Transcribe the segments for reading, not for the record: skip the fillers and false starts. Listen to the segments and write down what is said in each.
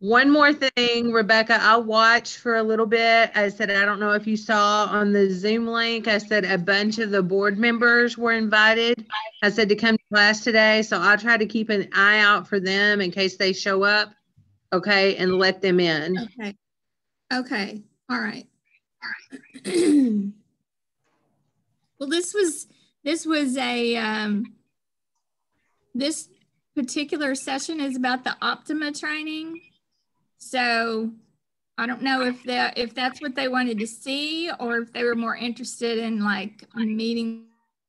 One more thing, Rebecca, I'll watch for a little bit. I said, I don't know if you saw on the Zoom link, I said a bunch of the board members were invited. I said to come to class today, so I'll try to keep an eye out for them in case they show up, okay, and let them in. Okay. Okay. All right. Well, this was a this particular session is about the Optima training. So I don't know if that's what they wanted to see, or if they were more interested in like meeting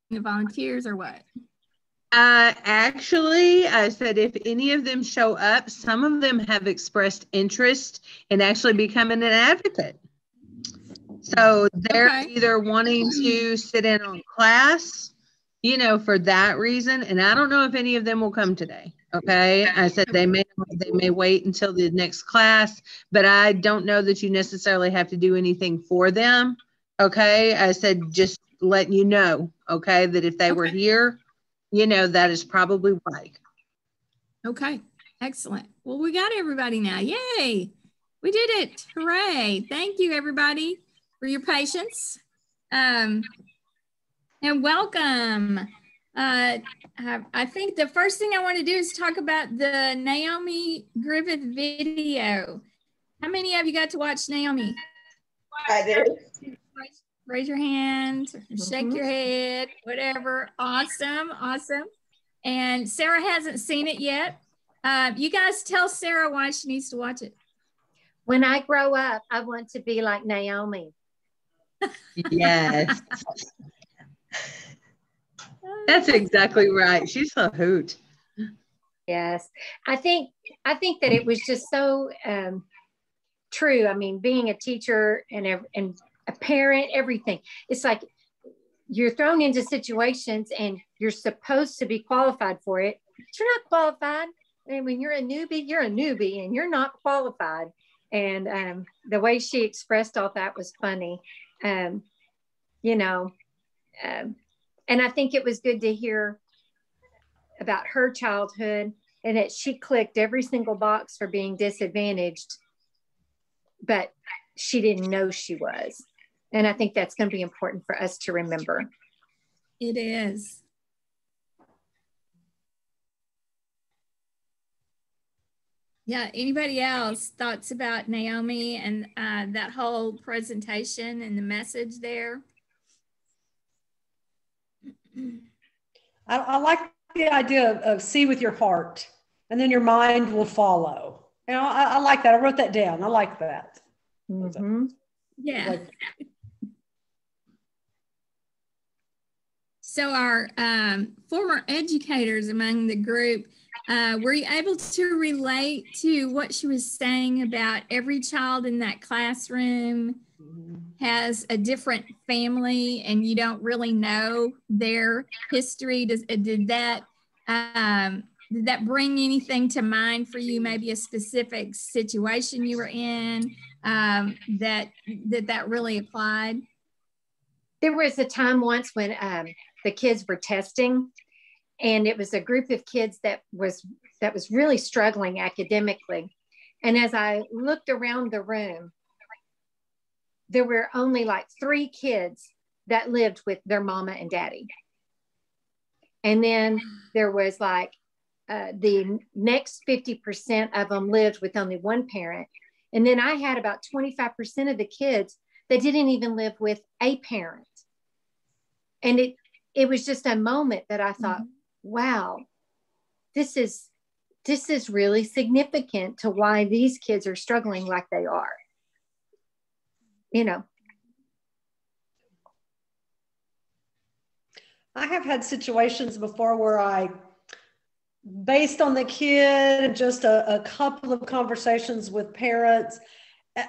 the volunteers or what. Actually, I said if any of them show up, some of them have expressed interest in actually becoming an advocate. So they're either wanting to sit in on class, you know, for that reason. And I don't know if any of them will come today. Okay. I said they may wait until the next class, but I don't know that you necessarily have to do anything for them. Okay. I said, just letting you know, okay, that if they were here, you know, that is probably why. Okay. Excellent. Well, we got everybody now. Yay. We did it. Hooray. Thank you, everybody, for your patience. And welcome. I think the first thing I want to do is talk about the Naomi Griffith video. How many of you got to watch Naomi? I did. Raise your hand, shake your head, whatever. Awesome, awesome. And Sarah hasn't seen it yet. You guys tell Sarah why she needs to watch it. When I grow up, I want to be like Naomi. Yes. That's exactly right. She's a hoot. Yes. I think that it was just so true. I mean, being a teacher and a parent, everything. It's like you're thrown into situations and you're supposed to be qualified for it. But you're not qualified. And when you're a newbie and you're not qualified. And the way she expressed all that was funny. You know, and I think it was good to hear about her childhood and that she clicked every single box for being disadvantaged, but she didn't know she was. And I think that's going to be important for us to remember. It is. Yeah, anybody else thoughts about Naomi and that whole presentation and the message there? I like the idea of see with your heart, and then your mind will follow. You know, I like that. I wrote that down. I like that. Mm-hmm. Yeah. So our former educators among the group, were you able to relate to what she was saying about every child in that classroom has a different family and you don't really know their history? Did that bring anything to mind for you? Maybe a specific situation you were in that really applied? There was a time once when the kids were testing, and it was a group of kids that was really struggling academically. And as I looked around the room, there were only like 3 kids that lived with their mama and daddy. And then there was like the next 50% of them lived with only one parent. And then I had about 25% of the kids that didn't even live with a parent. And it was just a moment that I thought, wow, this is really significant to why these kids are struggling like they are. You know. I have had situations before where based on the kid and just a couple of conversations with parents,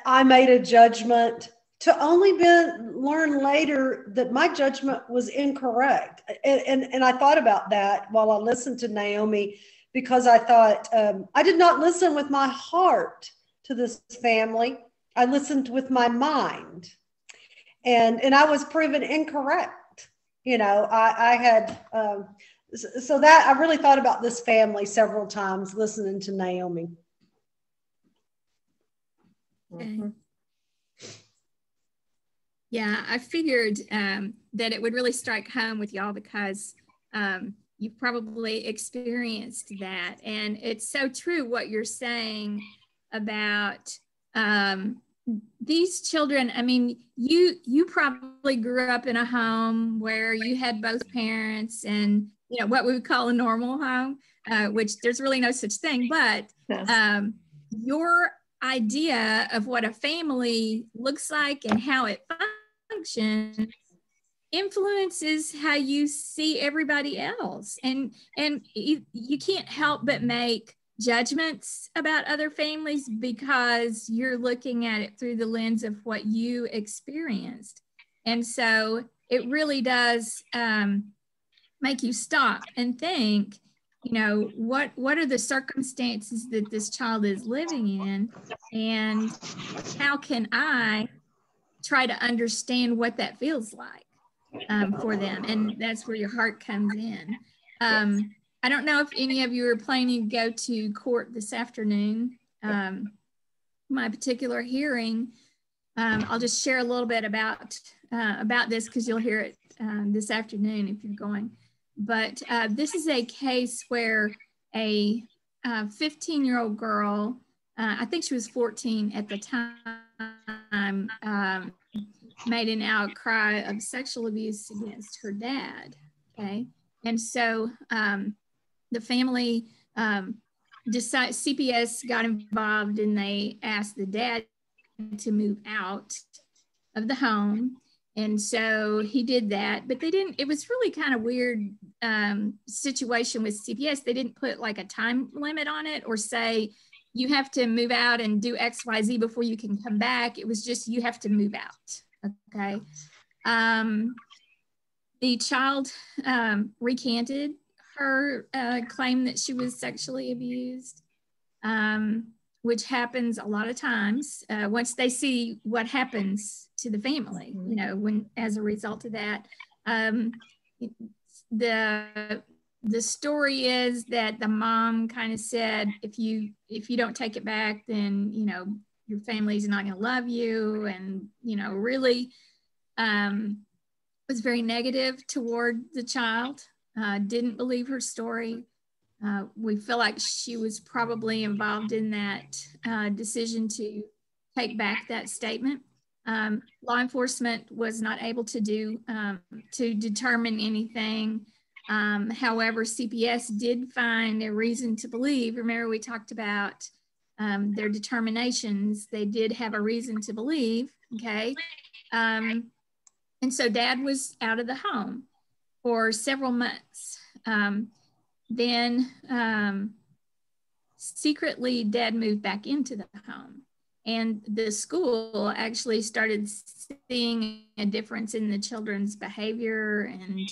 I made a judgment to only learn later that my judgment was incorrect. And I thought about that while I listened to Naomi, because I thought, I did not listen with my heart to this family. I listened with my mind, and I was proven incorrect. You know, I had, so that I really thought about this family several times listening to Naomi. Okay. Yeah, I figured that it would really strike home with y'all because you've probably experienced that. And it's so true what you're saying about these children. I mean, you probably grew up in a home where you had both parents and, you know, what we would call a normal home, which there's really no such thing, but your idea of what a family looks like and how it functions influences how you see everybody else, and you can't help but make judgments about other families because you're looking at it through the lens of what you experienced. And so it really does make you stop and think, you know, what are the circumstances that this child is living in, and how can I try to understand what that feels like for them? And that's where your heart comes in. I don't know if any of you are planning to go to court this afternoon. My particular hearing, I'll just share a little bit about this because you'll hear it this afternoon if you're going. But this is a case where a 15-year-old girl, I think she was 14 at the time, made an outcry of sexual abuse against her dad. Okay. And so the family CPS got involved, and they asked the dad to move out of the home. And so he did that, but they didn't, it was really kind of weird situation with CPS. They didn't put like a time limit on it or say, you have to move out and do X, Y, Z before you can come back. It was just, you have to move out. Okay. The child recanted her claim that she was sexually abused, which happens a lot of times once they see what happens to the family, you know, when as a result of that. The story is that the mom kind of said, if you don't take it back, then, you know, your family's not going to love you, and, you know, really was very negative toward the child, didn't believe her story. We feel like she was probably involved in that decision to take back that statement. Law enforcement was not able to determine anything. However, CPS did find a reason to believe. Remember, we talked about their determinations. They did have a reason to believe, okay? And so dad was out of the home for several months. Then secretly, dad moved back into the home. And the school actually started seeing a difference in the children's behavior and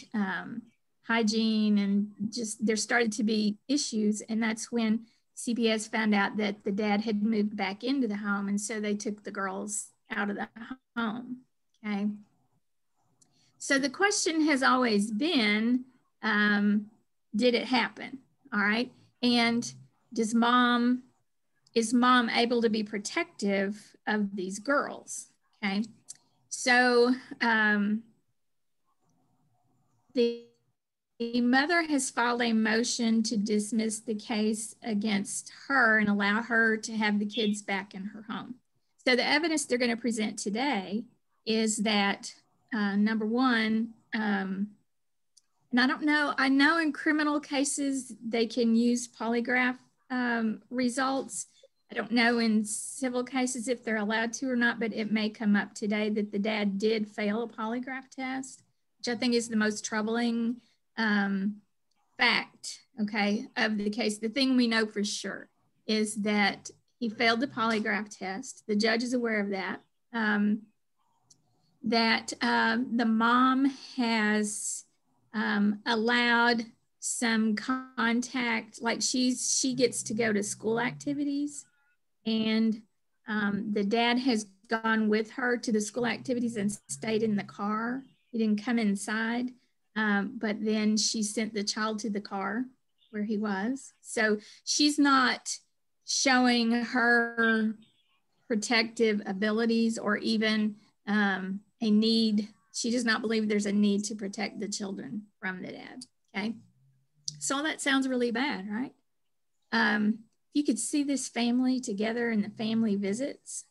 hygiene, and just there started to be issues. And that's when CPS found out that the dad had moved back into the home. And so they took the girls out of the home, okay? So the question has always been, did it happen? All right. And is mom able to be protective of these girls? Okay. So the mother has filed a motion to dismiss the case against her and allow her to have the kids back in her home. So the evidence they're going to present today is that number one, and I don't know, I know in criminal cases, they can use polygraph results. I don't know in civil cases if they're allowed to or not, but it may come up today that the dad did fail a polygraph test, which I think is the most troubling fact, okay, of the case. The thing we know for sure is that he failed the polygraph test. The judge is aware of that. The mom has allowed some contact, like she gets to go to school activities, and the dad has gone with her to the school activities and stayed in the car. He didn't come inside, but then she sent the child to the car where he was. So she's not showing her protective abilities or even a need. She does not believe there's a need to protect the children from the dad. Okay. So that sounds really bad, right? You could see this family together in the family visits.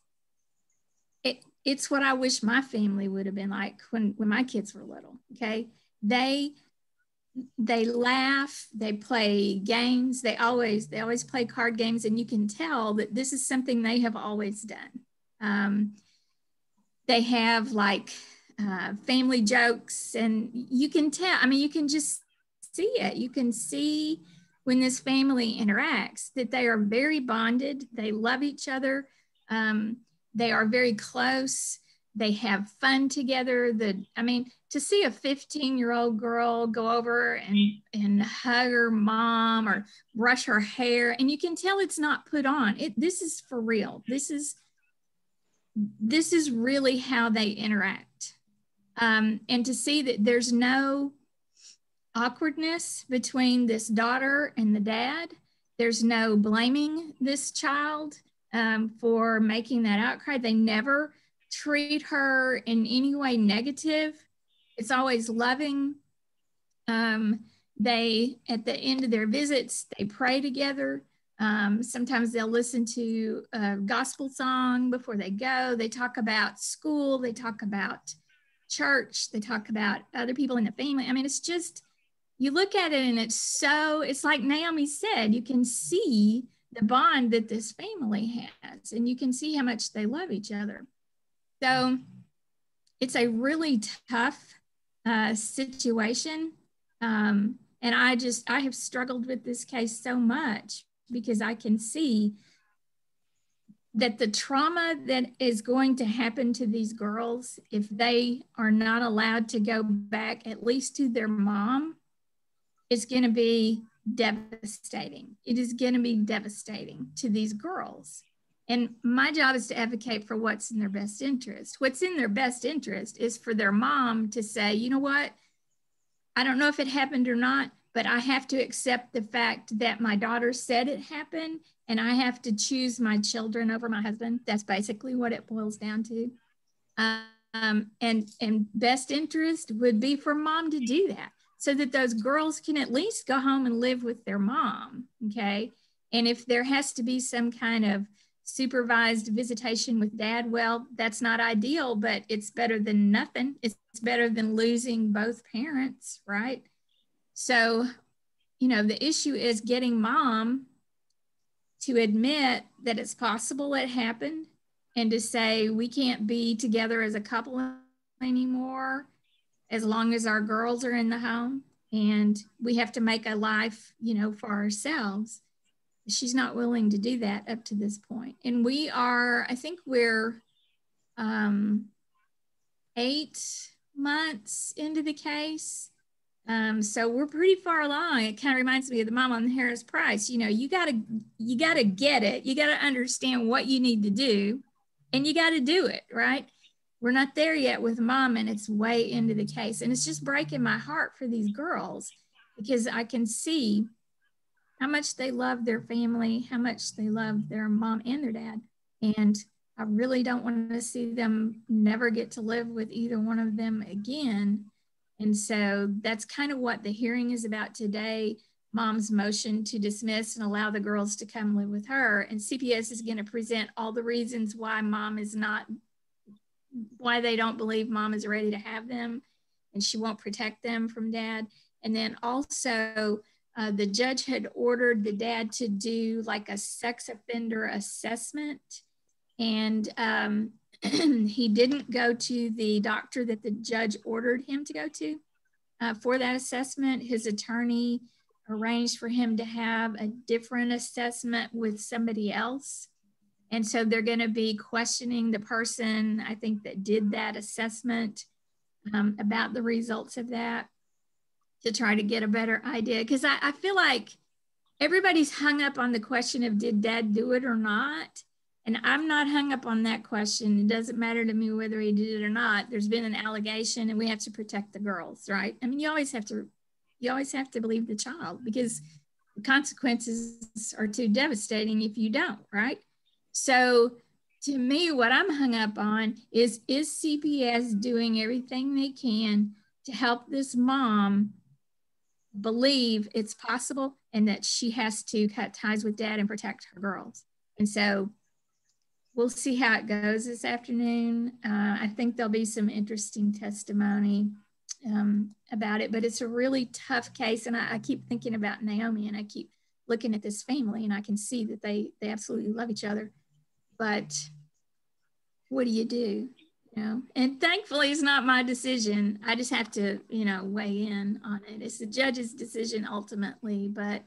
It's what I wish my family would have been like when my kids were little. Okay. They laugh, they play games, they always play card games, and you can tell that this is something they have always done. They have like family jokes, and you can tell, I mean, you can just see it. You can see when this family interacts that they are very bonded, they love each other, they are very close, they have fun together. To see a 15-year-old girl go over and hug her mom or brush her hair, and you can tell it's not put on. This is for real. This is really how they interact. And to see that there's no awkwardness between this daughter and the dad. There's no blaming this child for making that outcry. They never treat her in any way negative. It's always loving. They, at the end of their visits, they pray together. Sometimes they'll listen to a gospel song before they go. They talk about school. They talk about church. They talk about other people in the family. I mean, it's just, you look at it and it's like Naomi said, you can see the bond that this family has, and you can see how much they love each other. So it's a really tough situation. And I have struggled with this case so much because I can see that the trauma that is going to happen to these girls, if they are not allowed to go back at least to their mom, is going to be devastating. It is going to be devastating to these girls. And my job is to advocate for what's in their best interest. What's in their best interest is for their mom to say, you know what, I don't know if it happened or not, but I have to accept the fact that my daughter said it happened, and I have to choose my children over my husband. That's basically what it boils down to. And best interest would be for mom to do that, so that those girls can at least go home and live with their mom, okay? And if there has to be some kind of supervised visitation with dad, well, that's not ideal, but it's better than nothing. It's better than losing both parents, right? So, the issue is getting mom to admit that it's possible it happened, and to say we can't be together as a couple anymore as long as our girls are in the home, and we have to make a life, for ourselves. She's not willing to do that up to this point. And I think we're 8 months into the case. So we're pretty far along. It kind of reminds me of the mom on the Harris Price. You gotta get it. You gotta understand what you need to do, and you gotta do it, right? We're not there yet with mom, and it's way into the case. And it's just breaking my heart for these girls, because I can see how much they love their family, how much they love their mom and their dad. And I really don't want to see them never get to live with either one of them again. And so that's kind of what the hearing is about today. Mom's motion to dismiss and allow the girls to come live with her. And CPS is going to present all the reasons why why they don't believe mom is ready to have them, and she won't protect them from dad. And then also the judge had ordered the dad to do like a sex offender assessment. And he didn't go to the doctor that the judge ordered him to go to for that assessment. His attorney arranged for him to have a different assessment with somebody else. And so they're going to be questioning the person, I think, that did that assessment about the results of that, to try to get a better idea. Because I feel like everybody's hung up on the question of did dad do it or not? And I'm not hung up on that question. It doesn't matter to me whether he did it or not. There's been an allegation, and we have to protect the girls, right? I mean, you always have to believe the child, because the consequences are too devastating if you don't, right? So to me, what I'm hung up on is CPS doing everything they can to help this mom believe it's possible and that she has to cut ties with dad and protect her girls. And so we'll see how it goes this afternoon. I think there'll be some interesting testimony about it, but it's a really tough case. And I keep thinking about Naomi, and I keep looking at this family, and I can see that they absolutely love each other. But what do? You know, and thankfully it's not my decision. I just have to, you know, weigh in on it. It's the judge's decision ultimately, but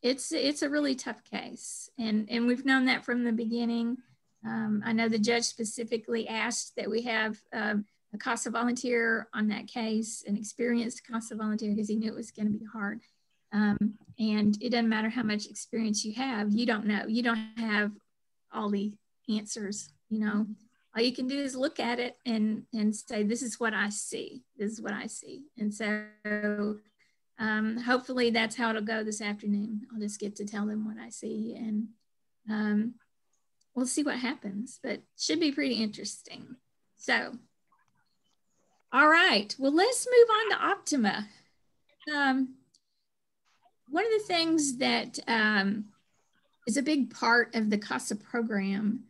it's a really tough case. And we've known that from the beginning. I know the judge specifically asked that we have a Casa volunteer on that case, an experienced Casa volunteer, because he knew it was going to be hard. And it doesn't matter how much experience you have, you don't know. You don't have all the answers, you know. All you can do is look at it and say, this is what I see. This is what I see. And so hopefully that's how it'll go this afternoon. I'll just get to tell them what I see, and we'll see what happens, but should be pretty interesting. So, all right, well, let's move on to Optima. One of the things that is a big part of the CASA program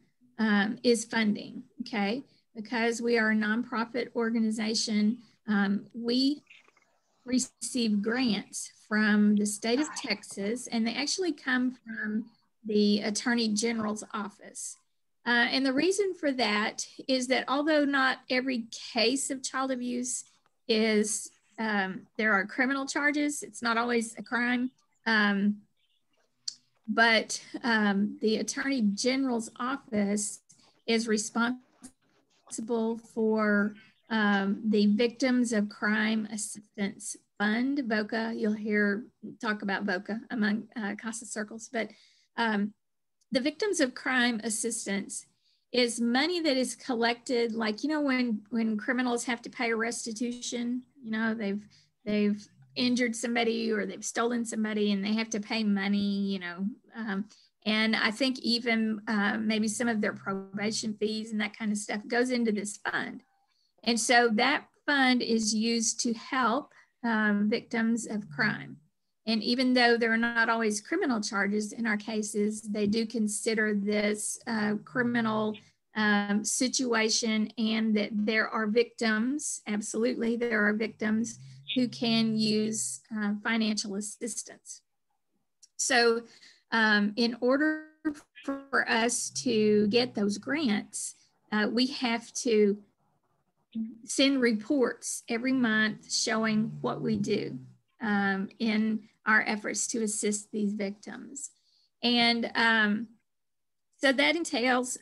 is funding, okay? Because we are a nonprofit organization, we receive grants from the state of Texas, and they actually come from the Attorney General's office. And the reason for that is that although not every case of child abuse is, there are criminal charges, it's not always a crime, but the Attorney General's office is responsible for the Victims of Crime Assistance Fund, VOCA. You'll hear talk about VOCA among CASA circles, but the Victims of Crime Assistance is money that is collected, like, you know, when criminals have to pay a restitution, you know, they've injured somebody or they've stolen somebody and they have to pay money, you know, and I think even maybe some of their probation fees and that kind of stuff goes into this fund. And so that fund is used to help victims of crime. And even though there are not always criminal charges in our cases, they do consider this criminal situation, and that there are victims, absolutely, there are victims who can use financial assistance. So in order for us to get those grants, we have to send reports every month showing what we do in our efforts to assist these victims. And so that entails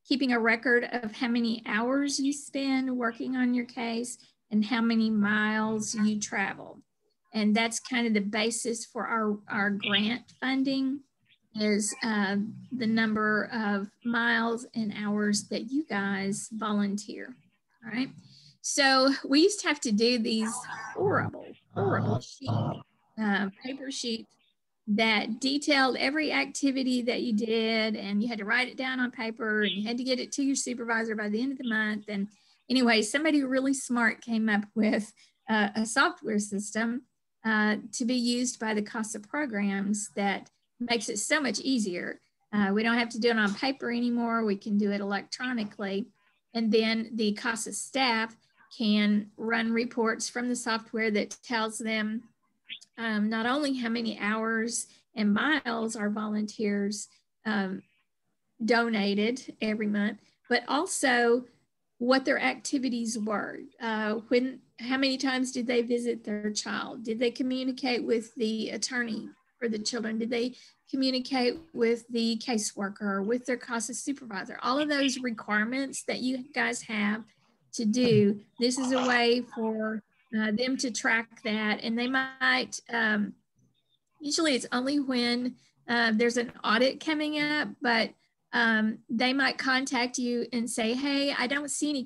keeping a record of how many hours you spend working on your case and how many miles you travel. And that's kind of the basis for our grant funding, is the number of miles and hours that you guys volunteer, all right? So we used to have to do these horrible sheets, paper sheets that detailed every activity that you did, and you had to write it down on paper, and you had to get it to your supervisor by the end of the month. And anyway, somebody really smart came up with a software system to be used by the CASA programs that makes it so much easier. We don't have to do it on paper anymore. We can do it electronically. And then the CASA staff can run reports from the software that tells them not only how many hours and miles our volunteers donated every month, but also what their activities were. How many times did they visit their child? Did they communicate with the attorney for the children? Did they communicate with the caseworker, with their CASA supervisor? All of those requirements that you guys have to do, this is a way for them to track that. And they might, usually it's only when there's an audit coming up, but they might contact you and say, hey, I don't see any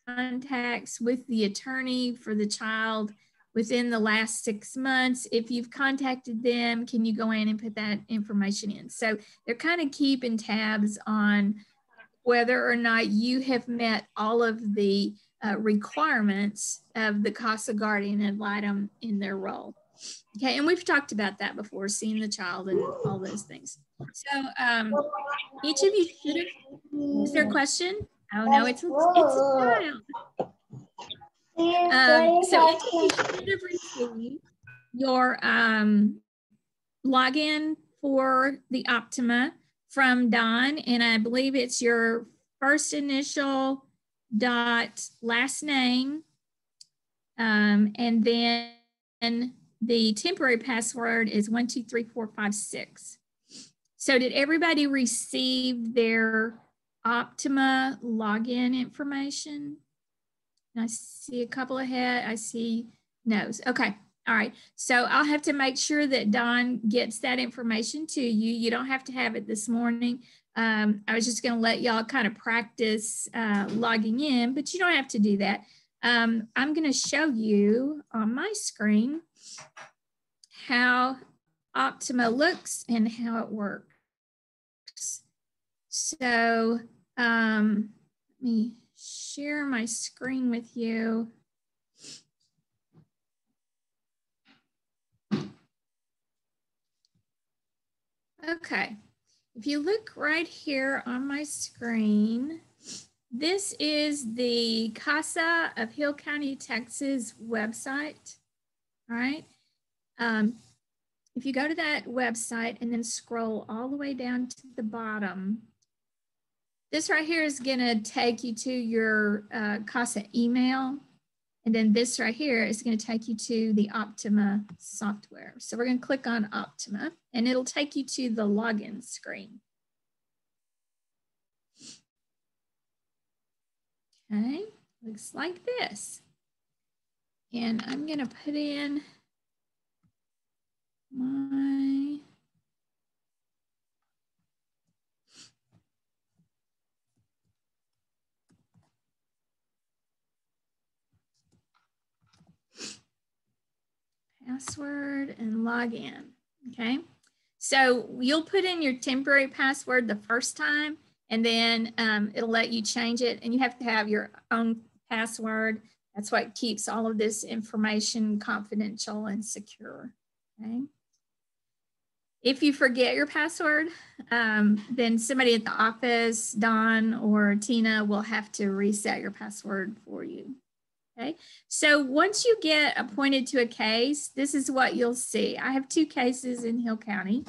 contacts with the attorney for the child. within the last 6 months. If you've contacted them, can you go in and put that information in? So they're kind of keeping tabs on whether or not you have met all of the requirements of the Casa guardian ad litem in their role. Okay, and we've talked about that before, seeing the child and all those things. So each of you should have, is there a question? Oh no, it's a child. So each of you should have received your login for the Optima from Don, and I believe it's your first initial dot last name, and then the temporary password is 123456. So did everybody receive their Optima login information? I see a couple ahead. I see no's. Okay. All right. So I'll have to make sure that Don gets that information to you. You don't have to have it this morning. I was just going to let y'all kind of practice logging in, but you don't have to do that. I'm going to show you on my screen how Optima looks and how it works. So let me share my screen with you. Okay, if you look right here on my screen, this is the Casa of Hill County, Texas website. All right. If you go to that website and then scroll all the way down to the bottom, this right here is going to take you to your Casa email. And then this right here is going to take you to the Optima software. So we're going to click on Optima and it'll take you to the login screen. Okay, looks like this. And I'm going to put in my password and log in. Okay, so you'll put in your temporary password the first time, and then it'll let you change it, and you have to have your own password. That's what keeps all of this information confidential and secure. Okay. If you forget your password, then somebody at the office, Don or Tina, will have to reset your password for you. Okay, so once you get appointed to a case, this is what you'll see. I have 2 cases in Hill County,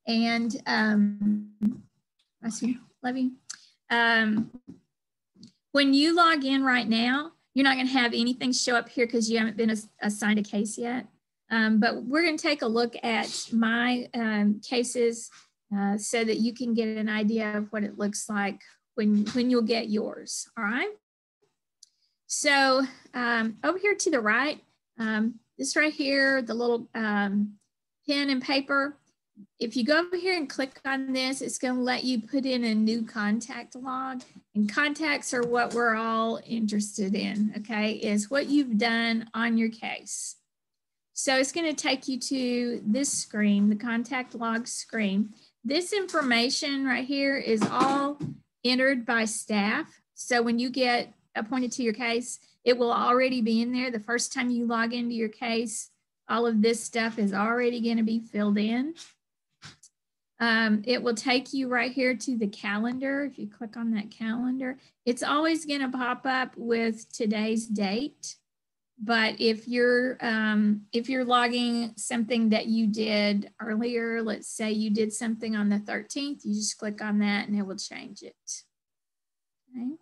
and I see, love you. When you log in right now, you're not going to have anything show up here because you haven't been assigned a case yet. But we're going to take a look at my cases so that you can get an idea of what it looks like when you'll get yours. All right. So over here to the right, this right here, the little pen and paper. If you go over here and click on this, it's going to let you put in a new contact log. And contacts are what we're all interested in, okay, is what you've done on your case. So it's going to take you to this screen, the contact log screen. This information right here is all entered by staff. So when you get appointed to your case, it will already be in there. The first time you log into your case, all of this stuff is already going to be filled in. It will take you right here to the calendar. If you click on that calendar, it's always going to pop up with today's date. But if you're logging something that you did earlier, let's say you did something on the 13th, you just click on that and it will change it. Okay.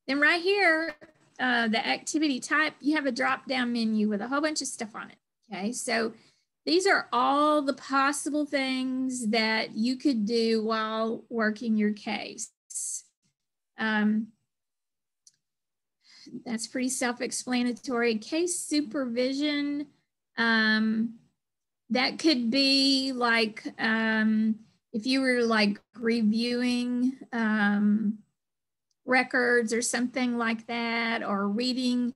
Then right here, the activity type, you have a drop-down menu with a whole bunch of stuff on it. Okay, so these are all the possible things that you could do while working your case. That's pretty self-explanatory. Case supervision, that could be like if you were like reviewing records or something like that, or reading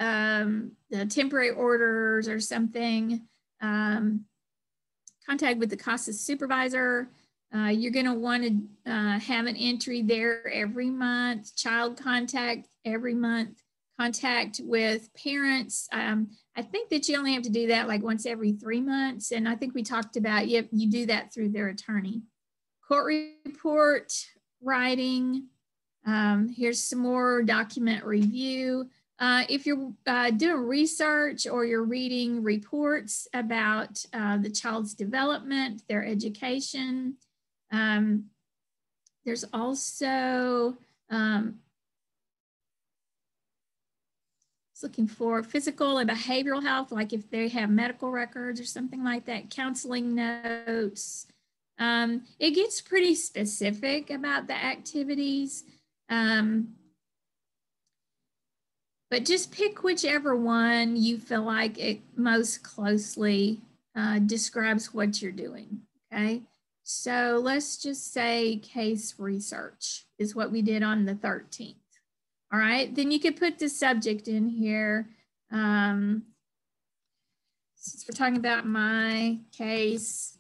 the temporary orders or something, contact with the Casa supervisor. You're going to want to have an entry there every month, child contact every month, contact with parents. I think that you only have to do that like once every 3 months. And I think we talked about, you do that through their attorney. Court report writing. Here's some more document review. If you're doing research or you're reading reports about the child's development, their education, there's also looking for physical and behavioral health, like if they have medical records or something like that, counseling notes. It gets pretty specific about the activities. But just pick whichever one you feel like it most closely describes what you're doing, okay? So let's just say case research is what we did on the 13th. All right, then you could put the subject in here. Since we're talking about my case,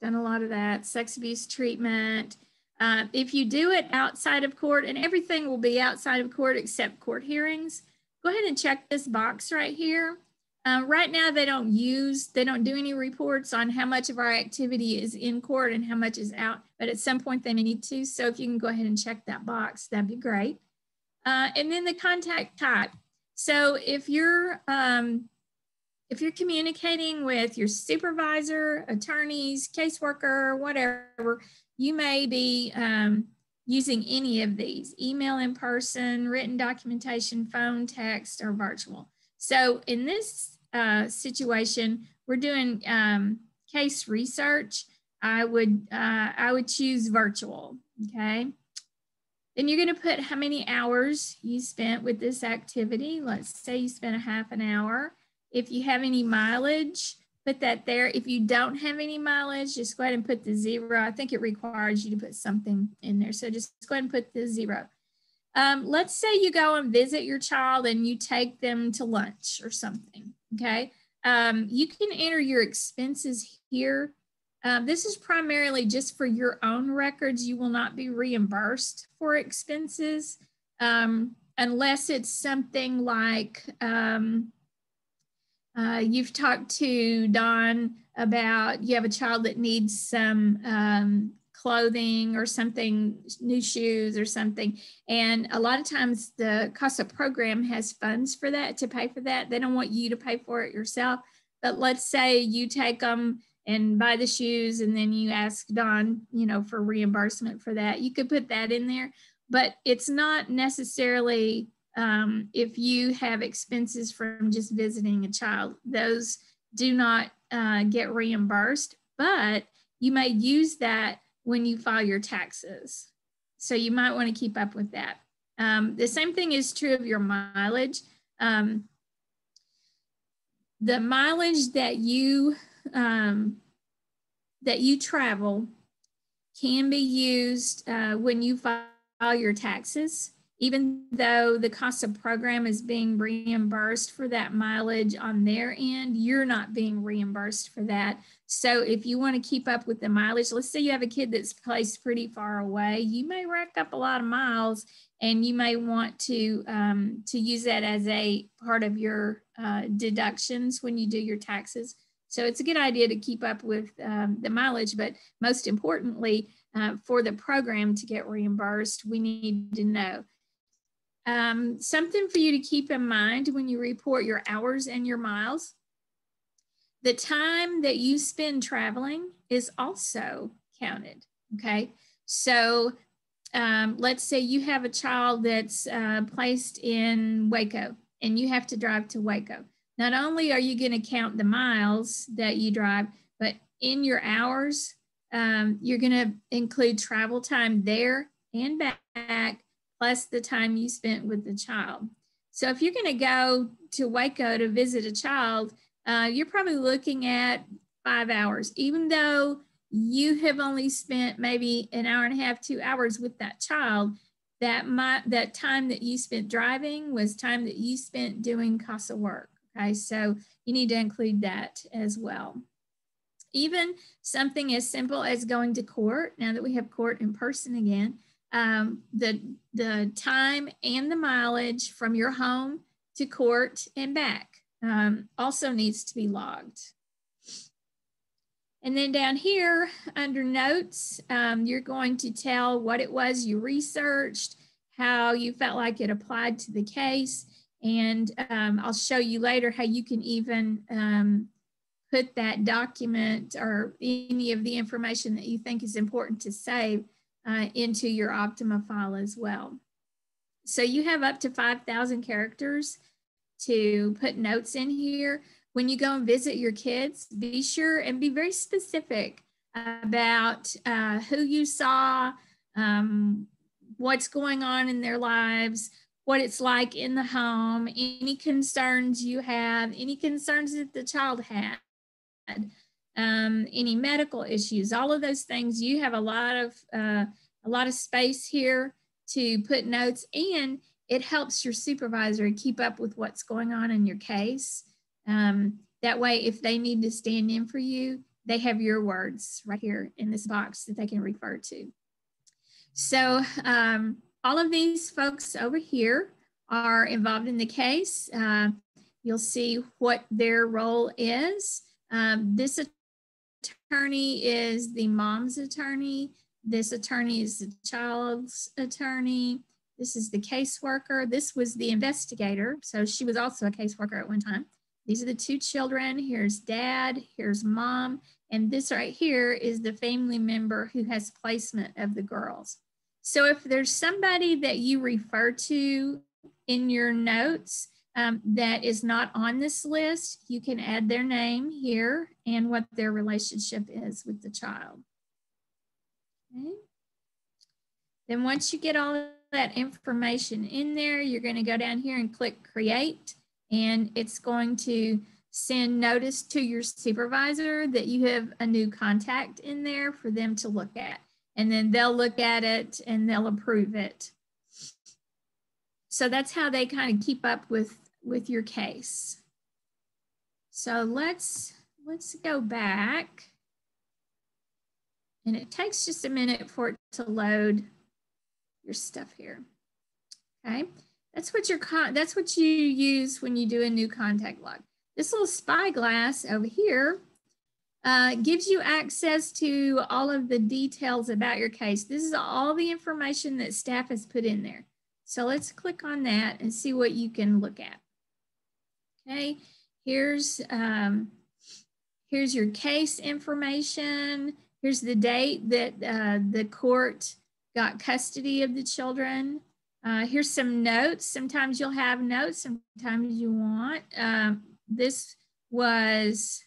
done a lot of that, sex abuse treatment. If you do it outside of court, and everything will be outside of court except court hearings, go ahead and check this box right here. Right now, they don't do any reports on how much of our activity is in court and how much is out, but at some point they may need to. So if you can go ahead and check that box, that'd be great. And then the contact type. So if you're communicating with your supervisor, attorneys, caseworker, whatever, you may be using any of these: email, in person, written documentation, phone, text, or virtual. So in this situation, we're doing case research. I would choose virtual, okay? Then you're gonna put how many hours you spent with this activity. Let's say you spent a half an hour. If you have any mileage, put that there. If you don't have any mileage, just go ahead and put the 0. I think it requires you to put something in there. So just go ahead and put the 0. Let's say you go and visit your child and you take them to lunch or something, okay? You can enter your expenses here. This is primarily just for your own records. You will not be reimbursed for expenses unless it's something like you've talked to Don about you have a child that needs some clothing or something, new shoes or something. And a lot of times the Casa program has funds for that, to pay for that. They don't want you to pay for it yourself. But let's say you take them and buy the shoes and then you ask Don, for reimbursement for that. You could put that in there, but it's not necessarily if you have expenses from just visiting a child. Those do not get reimbursed, but you may use that when you file your taxes. So you might want to keep up with that. The same thing is true of your mileage. The mileage that you travel can be used when you file your taxes, even though the Casa program is being reimbursed for that mileage on their end. You're not being reimbursed for that. So if you want to keep up with the mileage, let's say you have a kid that's placed pretty far away, you may rack up a lot of miles, and you may want to use that as a part of your deductions when you do your taxes. So it's a good idea to keep up with the mileage, but most importantly, for the program to get reimbursed, we need to know. Something for you to keep in mind when you report your hours and your miles: the time that you spend traveling is also counted, okay? So let's say you have a child that's placed in Waco and you have to drive to Waco. Not only are you going to count the miles that you drive, but in your hours, you're going to include travel time there and back, plus the time you spent with the child. So if you're going to go to Waco to visit a child, you're probably looking at 5 hours, even though you have only spent maybe an hour and a half, 2 hours with that child. that time that you spent driving was time that you spent doing Casa work. Okay, so you need to include that as well. Even something as simple as going to court, now that we have court in person again, the time and the mileage from your home to court and back also needs to be logged. And then down here under notes, you're going to tell what it was you researched, how you felt like it applied to the case, and I'll show you later how you can even put that document or any of the information that you think is important to save into your Optima file as well. So you have up to 5,000 characters to put notes in here. When you go and visit your kids, be sure and be very specific about who you saw, what's going on in their lives, what it's like in the home, any concerns you have, any concerns that the child had, any medical issues, all of those things. You have a lot of space here to put notes, and it helps your supervisor keep up with what's going on in your case. That way, if they need to stand in for you, they have your words right here in this box that they can refer to. So all of these folks over here are involved in the case. You'll see what their role is. This attorney is the mom's attorney. This attorney is the child's attorney. This is the caseworker. This was the investigator. So she was also a caseworker at one time. These are the two children. Here's dad, here's mom, and this right here is the family member who has placement of the girls. So if there's somebody that you refer to in your notes that is not on this list, you can add their name here and what their relationship is with the child. Okay. Then once you get all of that information in there, you're going to go down here and click create, and it's going to send notice to your supervisor that you have a new contact in there for them to look at. And then they'll look at it and they'll approve it. So that's how they kind of keep up with your case. So let's go back. And it takes just a minute for it to load your stuff here. Okay, that's what you use when you do a new contact log. This little spyglass over here gives you access to all of the details about your case. This is all the information that staff has put in there. So let's click on that and see what you can look at. Okay, here's your case information. Here's the date that the court got custody of the children. Here's some notes. Sometimes you'll have notes, sometimes you won't. This was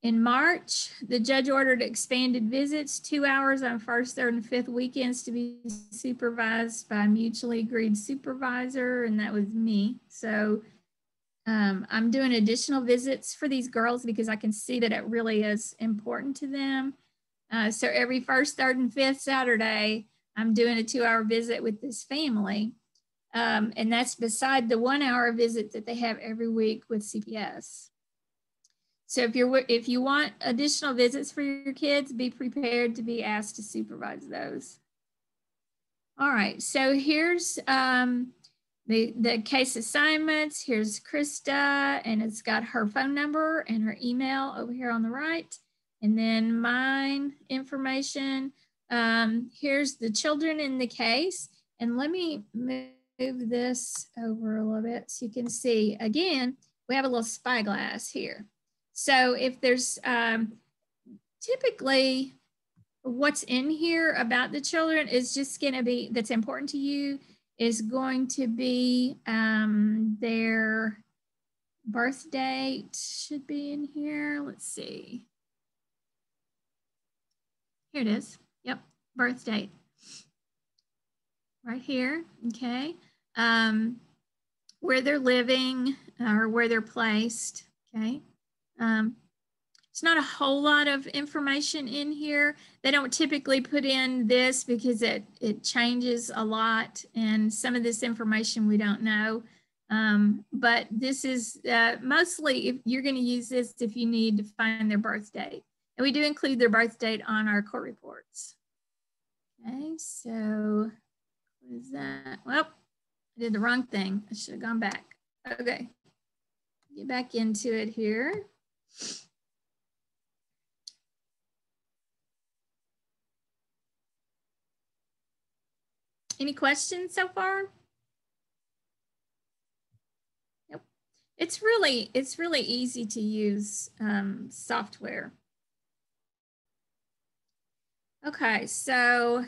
in March. The judge ordered expanded visits, 2 hours on first, third, and fifth weekends to be supervised by a mutually agreed supervisor, and that was me. So I'm doing additional visits for these girls because I can see that it really is important to them. So every first, third, and fifth Saturday, I'm doing a 2-hour visit with this family. And that's beside the 1-hour visit that they have every week with CPS. So if you want additional visits for your kids, be prepared to be asked to supervise those. All right, so here's the case assignments. Here's Krista, and it's got her phone number and her email over here on the right. And then mine information. Here's the children in the case. And let me move this over a little bit so you can see. Again, we have a little spyglass here. So if there's typically what's in here about the children is just going to be, that's important to you, is going to be their birth date should be in here. Let's see. Here it is. Yep, birth date. Right here, okay. Where they're living or where they're placed, okay. It's not a whole lot of information in here. They don't typically put in this because it changes a lot, and some of this information we don't know. But this is mostly, if you're going to use this if you need to find their birth date. And we do include their birth date on our court reports. Okay, so what is that? Well, I did the wrong thing. I should have gone back. Okay, get back into it here. Any questions so far? Yep. It's really easy to use software. Okay, so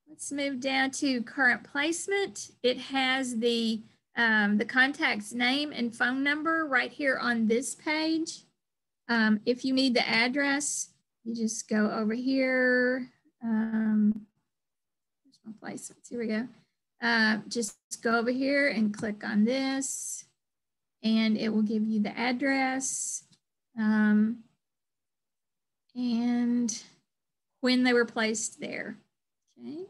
let's move down to current placement. It has the contact's name and phone number right here on this page. If you need the address, you just go over here. My placements. Here we go. Just go over here and click on this, and it will give you the address and when they were placed there. Okay.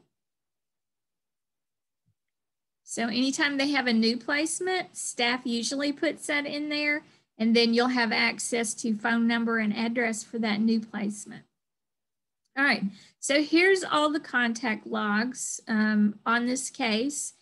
So anytime they have a new placement, staff usually puts that in there, and then you'll have access to phone number and address for that new placement. All right, so here's all the contact logs on this case.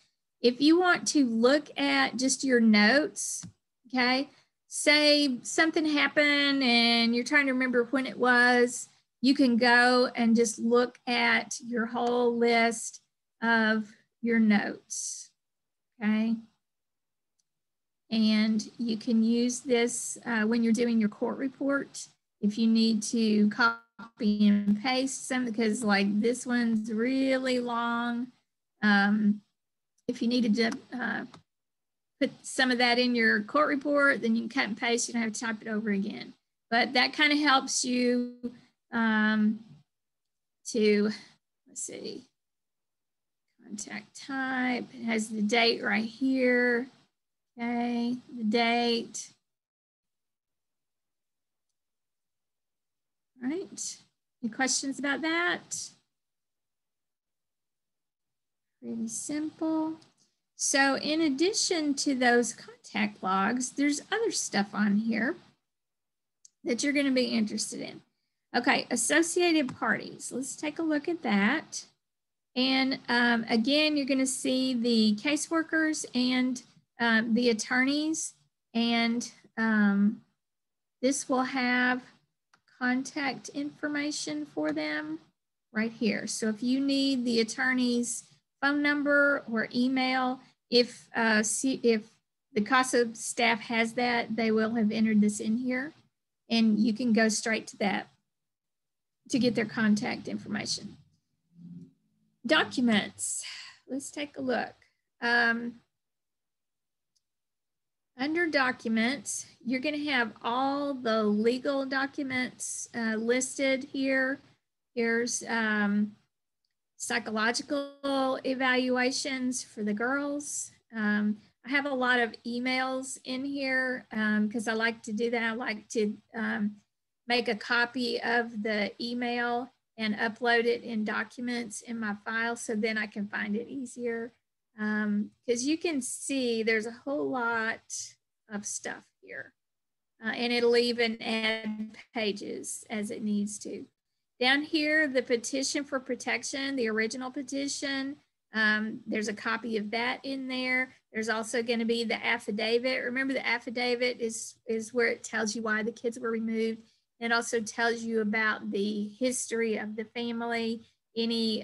If you want to look at just your notes, okay, say something happened and you're trying to remember when it was, you can go and just look at your whole list of your notes, okay? And you can use this when you're doing your court report if you need to copy and paste some, because like this one's really long. If you needed to put some of that in your court report, then you can cut and paste. You don't have to type it over again. But that kind of helps you to, let's see, contact type. It has the date right here. Okay, the date. All right, any questions about that? Pretty simple. So in addition to those contact logs, there's other stuff on here that you're going to be interested in. Okay, associated parties. Let's take a look at that. And again, you're going to see the caseworkers and the attorneys, and this will have contact information for them right here. So if you need the attorney's phone number or email, if the Casa staff has that, they will have entered this in here, and you can go straight to that to get their contact information. Documents, let's take a look. Under documents, you're going to have all the legal documents listed here. Here's psychological evaluations for the girls. I have a lot of emails in here because I like to do that. I like to make a copy of the email and upload it in documents in my file, so then I can find it easier. Because you can see there's a whole lot of stuff here, and it'll even add pages as it needs to. Down here, the petition for protection, the original petition, there's a copy of that in there. There's also going to be the affidavit. Remember, the affidavit is where it tells you why the kids were removed. It also tells you about the history of the family, any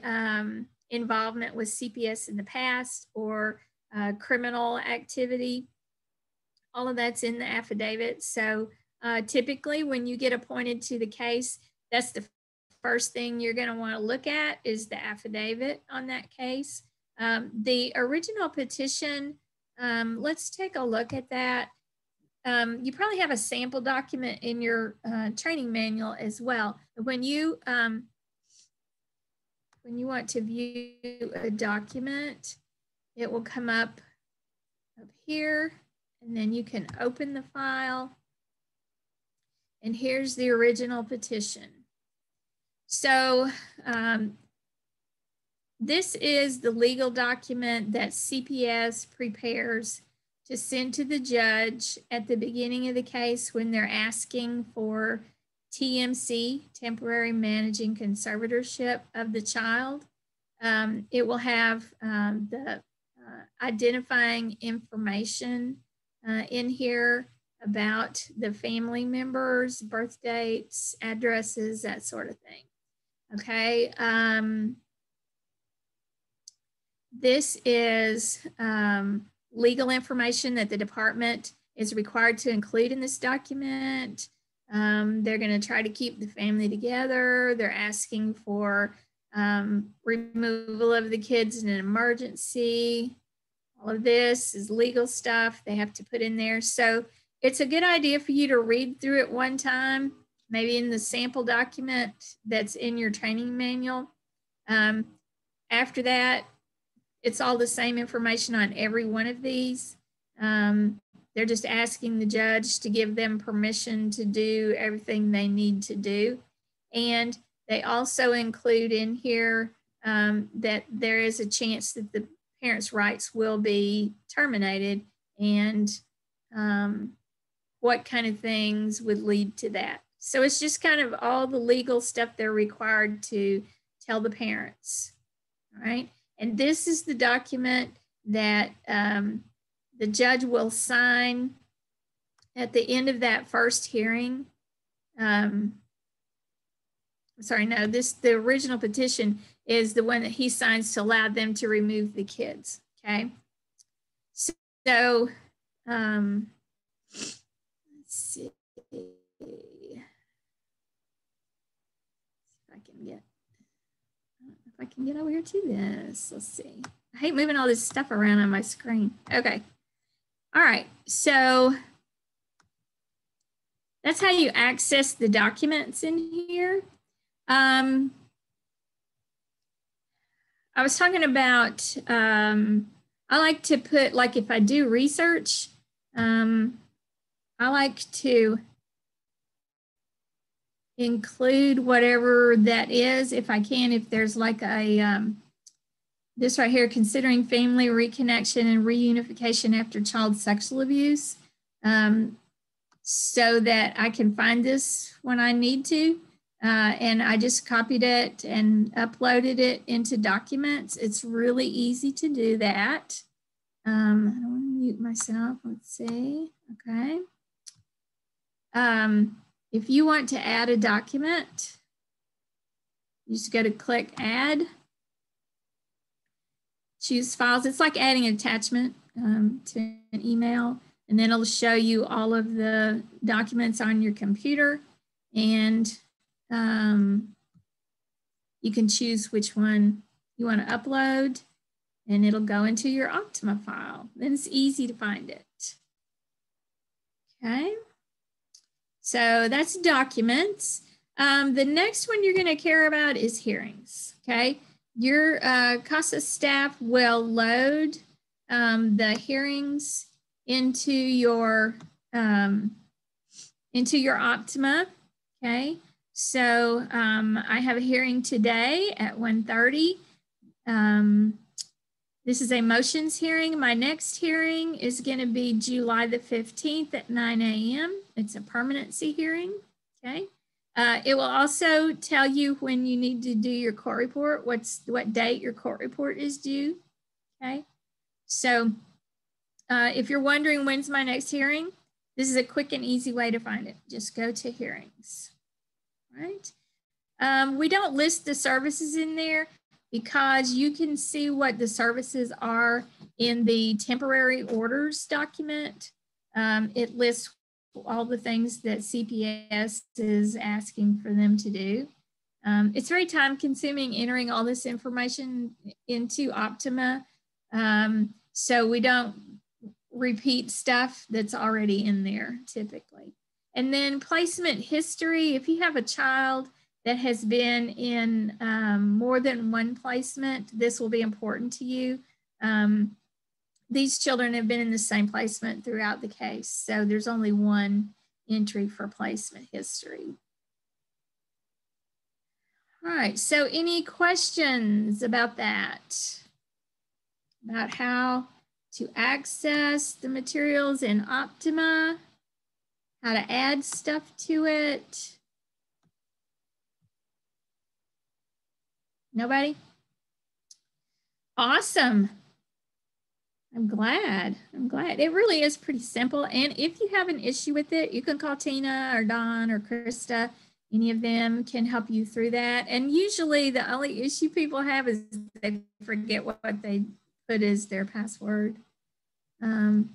involvement with CPS in the past or criminal activity. All of that's in the affidavit. So typically when you get appointed to the case, that's the first thing you're going to want to look at is the affidavit on that case. The original petition, let's take a look at that. You probably have a sample document in your training manual as well. When you want to view a document, it will come up here, and then you can open the file. And here's the original petition. So this is the legal document that CPS prepares to send to the judge at the beginning of the case when they're asking for TMC, temporary managing conservatorship of the child. It will have the identifying information in here about the family members, birth dates, addresses, that sort of thing. Okay. This is legal information that the department is required to include in this document. They're going to try to keep the family together. They're asking for removal of the kids in an emergency. All of this is legal stuff they have to put in there. So it's a good idea for you to read through it one time, maybe in the sample document that's in your training manual. After that, it's all the same information on every one of these. They're just asking the judge to give them permission to do everything they need to do. And they also include in here that there is a chance that the parents' rights will be terminated and what kind of things would lead to that. So it's just kind of all the legal stuff they're required to tell the parents, all right? And this is the document that the judge will sign at the end of that first hearing. Sorry, no, the original petition is the one that he signs to allow them to remove the kids, okay? So, let's see if I can get over here to this. Let's see. I hate moving all this stuff around on my screen. Okay. All right. So that's how you access the documents in here. I was talking about, I like to put, like if I do research, I like to include whatever that is, if I can, if there's like a, this right here, considering family reconnection and reunification after child sexual abuse, so that I can find this when I need to. And I just copied it and uploaded it into documents. It's really easy to do that. I don't want to mute myself. Let's see. Okay. If you want to add a document, you just go to click add, choose files. It's like adding an attachment to an email, and then it'll show you all of the documents on your computer, and you can choose which one you want to upload, and it'll go into your Optima file. Then it's easy to find it. Okay. So that's documents. The next one you're going to care about is hearings. Okay. Your Casa staff will load the hearings into your Optima. Okay. So I have a hearing today at 1:30. This is a motions hearing. My next hearing is going to be July the 15th at 9 a.m. It's a permanency hearing, okay? It will also tell you when you need to do your court report, what date your court report is due, okay? So if you're wondering when's my next hearing, this is a quick and easy way to find it. Just go to hearings, right? We don't list the services in there, because you can see what the services are in the temporary orders document. It lists all the things that CPS is asking for them to do. It's very time consuming entering all this information into Optima. So we don't repeat stuff that's already in there typically. And then placement history, if you have a child that has been in more than one placement, this will be important to you. These children have been in the same placement throughout the case, so there's only one entry for placement history. All right, so any questions about that? About how to access the materials in Optima, how to add stuff to it? Nobody? Awesome. I'm glad. It really is pretty simple. And if you have an issue with it, you can call Tina or Dawn or Krista. Any of them can help you through that. And usually the only issue people have is they forget what they put as their password. And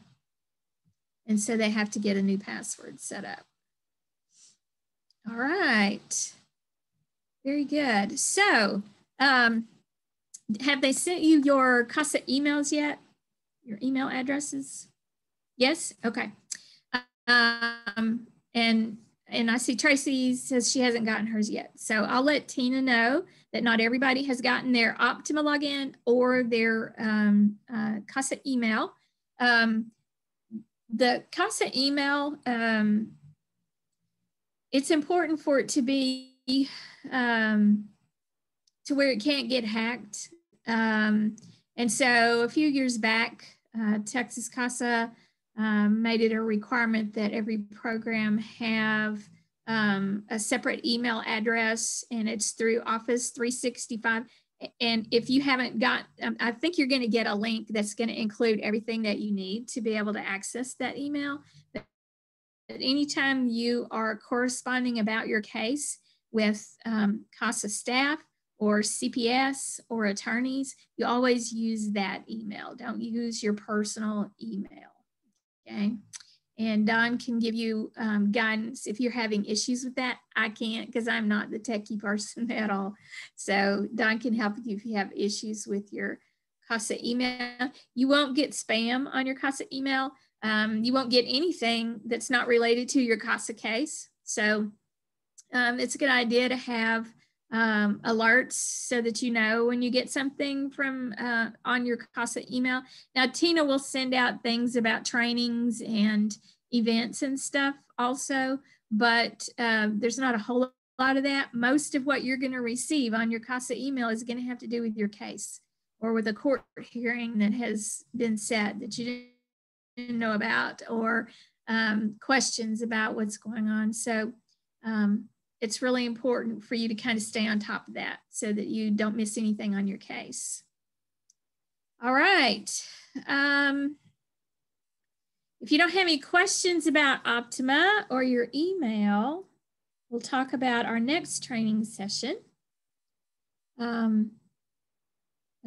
so they have to get a new password set up. All right. Very good. So have they sent you your Casa emails yet? Your email addresses? Yes? Okay. And I see Tracy says she hasn't gotten hers yet. So I'll let Tina know that not everybody has gotten their Optima login or their Casa email. The Casa email, it's important for it to be to where it can't get hacked. And so a few years back, Texas Casa made it a requirement that every program have a separate email address, and it's through Office 365. And if you haven't got, I think you're going to get a link that's going to include everything that you need to be able to access that email. But anytime you are corresponding about your case with Casa staff or CPS or attorneys, you always use that email. Don't use your personal email, okay? And Don can give you guidance if you're having issues with that. I can't because I'm not the techie person at all. So Don can help you if you have issues with your Casa email. You won't get spam on your Casa email. You won't get anything that's not related to your Casa case. So it's a good idea to have alerts so that you know when you get something from on your Casa email. Now, Tina will send out things about trainings and events and stuff also, but there's not a whole lot of that. Most of what you're going to receive on your Casa email is going to have to do with your case or with a court hearing that has been set that you didn't know about, or questions about what's going on. So it's really important for you to kind of stay on top of that so that you don't miss anything on your case. All right. If you don't have any questions about Optima or your email, we'll talk about our next training session. No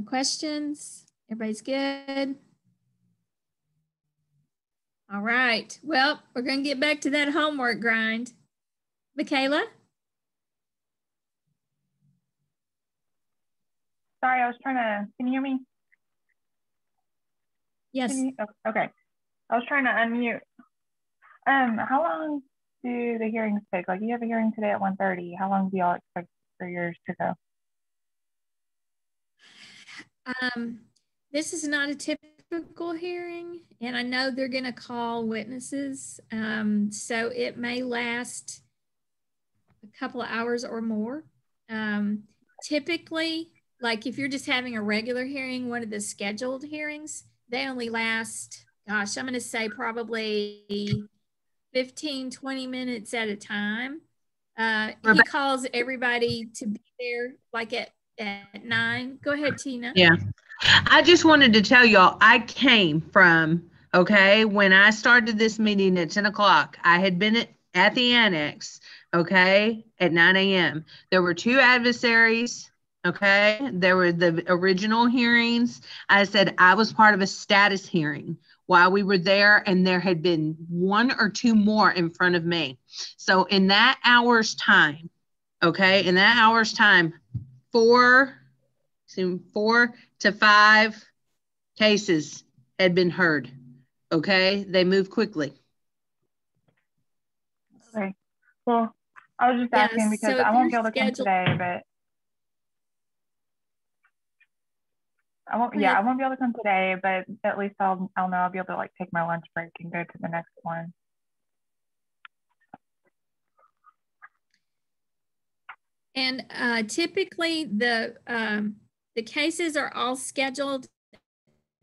questions? Everybody's good? All right. Well, we're going to get back to that homework grind. Michaela? Sorry, I was trying to, can you hear me? Yes. Okay. I was trying to unmute. How long do the hearings take? Like, you have a hearing today at 1:30. How long do y'all expect for yours to go? This is not a typical hearing, and I know they're going to call witnesses. So it may last a couple of hours or more. Typically, like if you're just having a regular hearing, one of the scheduled hearings, they only last, gosh, I'm going to say probably 15, 20 minutes at a time. He calls everybody to be there like at 9. Go ahead, Tina. Yeah. I just wanted to tell y'all, I came from, okay, when I started this meeting at 10 o'clock, I had been at the annex, okay, at 9 a.m. There were 2 adversaries, okay. There were the original hearings. I said I was part of a status hearing while we were there, and there had been 1 or 2 more in front of me. So in that hour's time, okay, in that hour's time, 4 to 5 cases had been heard. Okay, they move quickly. Okay. Well, I was just asking because I won't be able to come today, but I won't be able to come today, but at least I'll know I'll be able to like take my lunch break and go to the next one. And typically the cases are all scheduled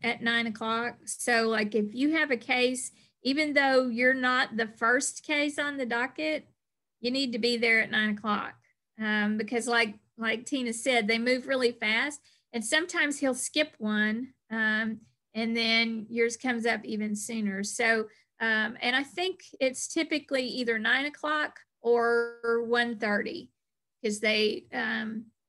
at 9 o'clock. So like if you have a case, even though you're not the first case on the docket, you need to be there at 9 o'clock. Because like Tina said, they move really fast, and sometimes he'll skip one and then yours comes up even sooner. So, and I think it's typically either 9 o'clock or 1:30, because they,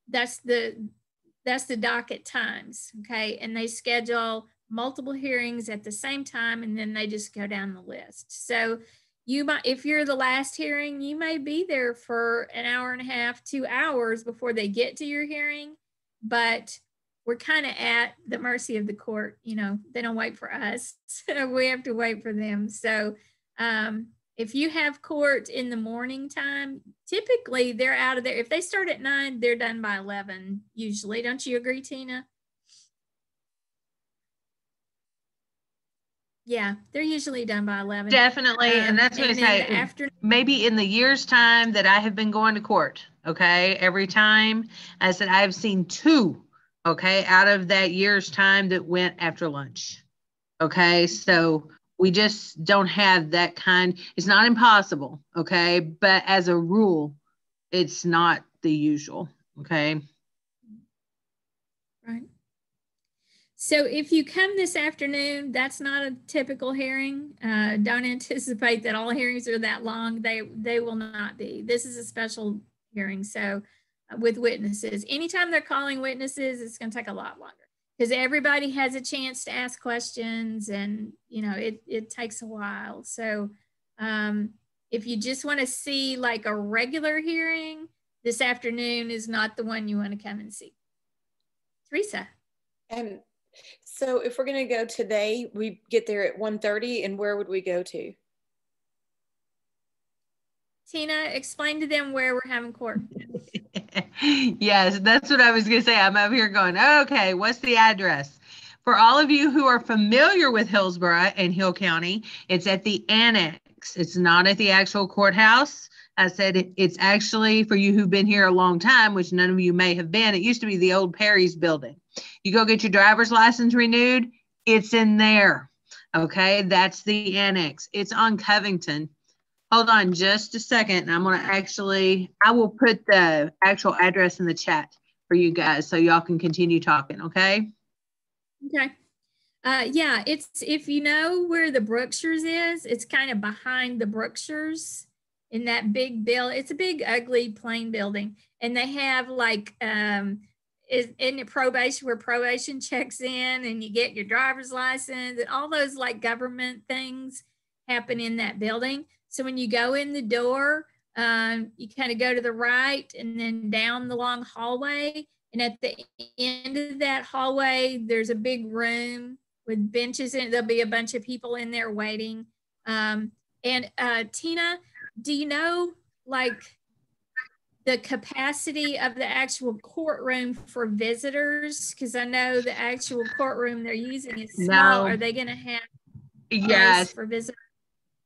that's the docket times, okay? And they schedule multiple hearings at the same time, and then they just go down the list. So you might, if you're the last hearing, you may be there for an hour and a half, 2 hours before they get to your hearing, but we're kind of at the mercy of the court. You know, they don't wait for us. We have to wait for them. So if you have court in the morning time, typically they're out of there. If they start at 9, they're done by 11 usually. Don't you agree, Tina? Yeah, they're usually done by 11. Definitely. And that's what I say. Maybe in the year's time that I have been going to court, okay, every time, I said I've seen 2, okay, out of that year's time that went after lunch. Okay, so we just don't have that kind. It's not impossible, okay, but as a rule, it's not the usual, okay? Right. So if you come this afternoon, that's not a typical hearing. Don't anticipate that all hearings are that long. They will not be. This is a special hearing. So with witnesses, anytime they're calling witnesses, it's going to take a lot longer because everybody has a chance to ask questions, and you know it takes a while. So if you just want to see like a regular hearing, this afternoon is not the one you want to come and see. Teresa. And so if we're going to go today, we get there at 1:30, and where would we go to? Tina, explain to them where we're having court. Yes, that's what I was going to say. I'm over here going, okay, what's the address? For all of you who are familiar with Hillsborough and Hill County, it's at the annex. It's not at the actual courthouse. I said it's actually, for you who've been here a long time, which none of you may have been, it used to be the old Perry's building. You go get your driver's license renewed, it's in there. Okay, that's the annex. It's on Covington. Hold on just a second. And I'm going to I will put the actual address in the chat for you guys so y'all can continue talking, okay? Okay. Yeah, it's, if you know where the Brookshires is, it's kind of behind the Brookshires in that big building. It's a big, ugly, plain building. And they have like, in the probation, where probation checks in and you get your driver's license and all those like government things happen in that building. So when you go in the door, you kind of go to the right and then down the long hallway. And at the end of that hallway, there's a big room with benches in it. There'll be a bunch of people in there waiting. And Tina, do you know like the capacity of the actual courtroom for visitors? Because I know the actual courtroom they're using is small. No. Are they going to have yes for visitors?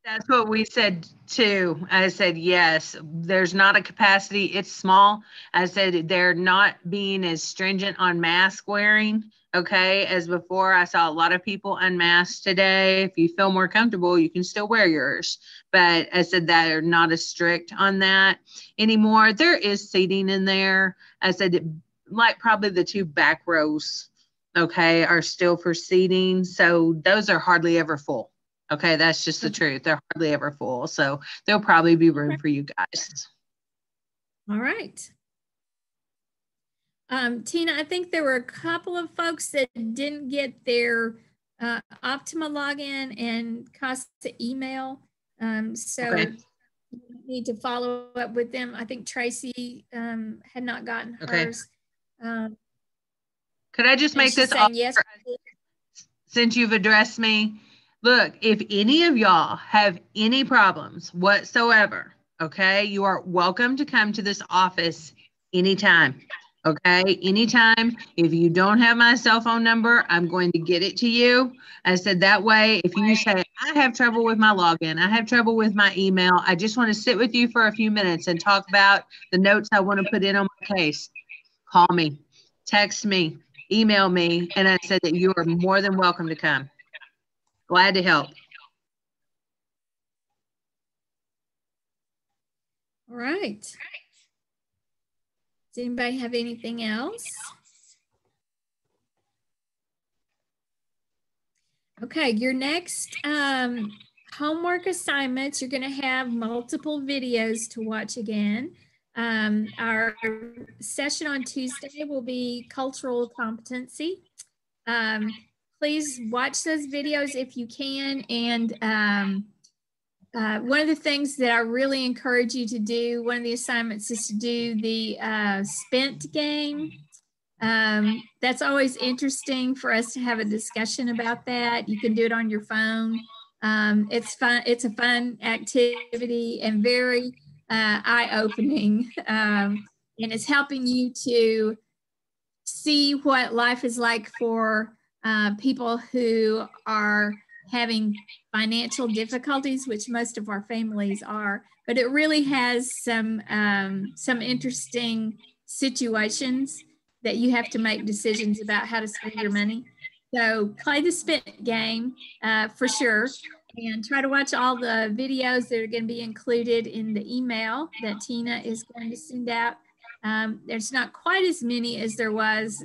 That's what we said too. I said, yes, there's not a capacity. It's small. I said, they're not being as stringent on mask wearing, okay, as before. I saw a lot of people unmasked today. If you feel more comfortable, you can still wear yours. But I said that they're not as strict on that anymore. There is seating in there. I said, like probably the 2 back rows, okay, are still for seating. So those are hardly ever full. Okay, that's just the truth. They're hardly ever full. So there'll probably be room for you guys. All right. Tina, I think there were a couple of folks that didn't get their Optima login and Casa email. So okay. You need to follow up with them. I think Tracy had not gotten hers. Okay. Could I just make this offer, yes, since you've addressed me? Look, if any of y'all have any problems whatsoever, okay, you are welcome to come to this office anytime, okay? Anytime. If you don't have my cell phone number, I'm going to get it to you. I said that way, if you say, I have trouble with my login. I have trouble with my email. I just want to sit with you for a few minutes and talk about the notes I want to put in on my case. Call me, text me, email me, and I said that you are more than welcome to come. Glad to help. All right. Does anybody have anything else? Okay, your next homework assignments, you're going to have multiple videos to watch again. Our session on Tuesday will be cultural competency. Please watch those videos if you can. And one of the things that I really encourage you to do, one of the assignments is to do the spent game. That's always interesting for us to have a discussion about that. You can do it on your phone. It's fun. It's a fun activity and very eye-opening. And it's helping you to see what life is like for people who are having financial difficulties, which most of our families are. But it really has some interesting situations that you have to make decisions about how to spend your money. So play the spent game for sure, and try to watch all the videos that are going to be included in the email that Tina is going to send out. There's not quite as many as there was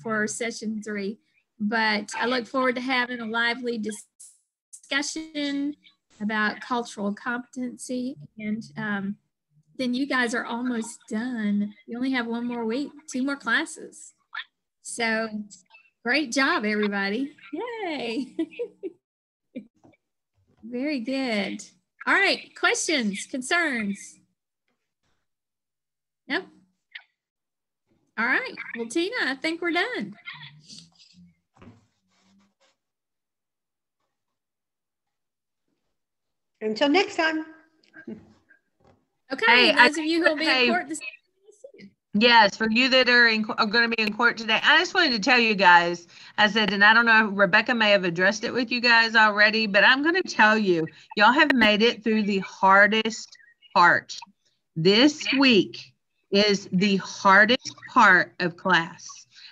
for session 3, but I look forward to having a lively discussion about cultural competency. And then you guys are almost done. You only have one more week, 2 more classes. So great job, everybody. Yay. Very good. All right, questions, concerns? Nope. All right, well, Tina, I think we're done. Until next time. Okay, Hey, those of you who will be in court this yes, for you that are going to be in court today, I just wanted to tell you guys, I said, and I don't know, Rebecca may have addressed it with you guys already, but I'm going to tell you, y'all have made it through the hardest part. This week is the hardest part of class.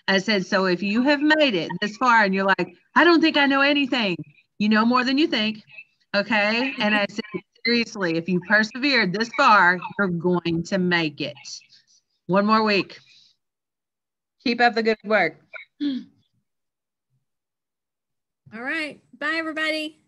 I said, so if you have made it this far and you're like, I don't think I know anything, you know more than you think, okay? And I said, seriously, if you persevered this far, you're going to make it. One more week. Keep up the good work. All right. Bye, everybody.